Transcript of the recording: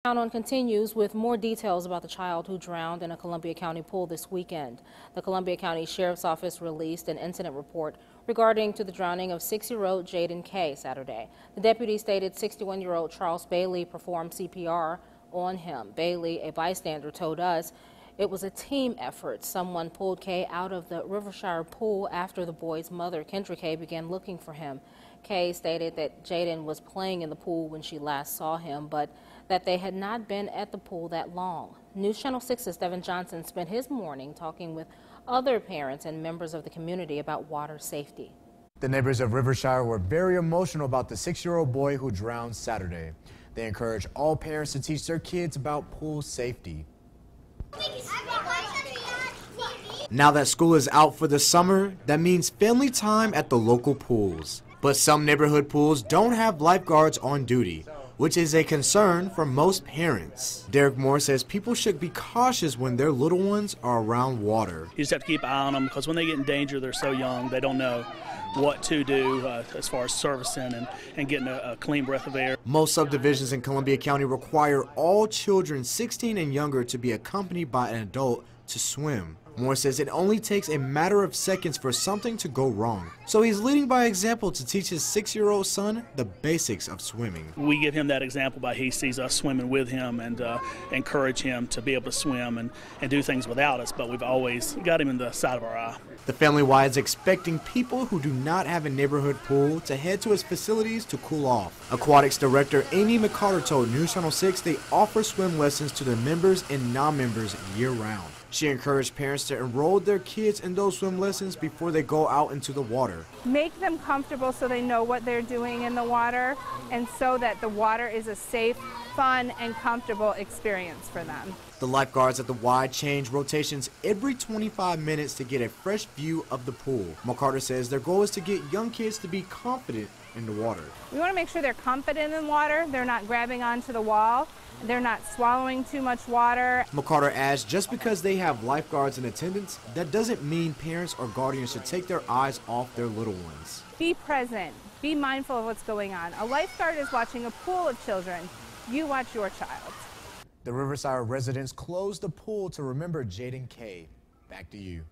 Countdown continues with more details about the child who drowned in a Columbia County pool this weekend. The Columbia County Sheriff's Office released an incident report regarding to the drowning of 6-year-old Jaden K. Saturday. The deputy stated 61-year-old Charles Bailey performed CPR on him. Bailey, a bystander, told us it was a team effort. Someone pulled K out of the Riverside pool after the boy's mother, Kendra K., began looking for him. K stated that Jaden was playing in the pool when she last saw him, but that they had not been at the pool that long. News Channel 6's Devin Johnson spent his morning talking with other parents and members of the community about water safety. The neighbors of Riverside were very emotional about the 6-year-old boy who drowned Saturday. They encourage all parents to teach their kids about pool safety. Now that school is out for the summer, that means family time at the local pools. But some neighborhood pools don't have lifeguards on duty, which is a concern for most parents. Derek Moore says people should be cautious when their little ones are around water. You just have to keep an eye on them because when they get in danger, they're so young, they don't know what to do as far as servicing and getting a clean breath of air. Most subdivisions in Columbia County require all children 16 and younger to be accompanied by an adult to swim. Moore says it only takes a matter of seconds for something to go wrong. So he's leading by example to teach his 6-year-old son the basics of swimming. We give him that example by he sees us swimming with him and encourage him to be able to swim and do things without us, but we've always got him in the side of our eye. The family-wide is expecting people who do not have a neighborhood pool to head to its facilities to cool off. Aquatics Director Amy McCarter told News Channel 6 they offer swim lessons to their members and non-members year-round. She encouraged parents to enroll their kids in those swim lessons before they go out into the water. Make them comfortable so they know what they're doing in the water and so that the water is a safe, fun, and comfortable experience for them. The lifeguards at the Y change rotations every 25 minutes to get a fresh view of the pool. McCarter says their goal is to get young kids to be confident in the water. We want to make sure they're confident in water, they're not grabbing onto the wall, they're not swallowing too much water. McCarter adds just because they have lifeguards in attendance, that doesn't mean parents or guardians should take their eyes off their little ones. Be present. Be mindful of what's going on. A lifeguard is watching a pool of children. You watch your child. The Riverside residents closed the pool to remember Jaden K. Back to you.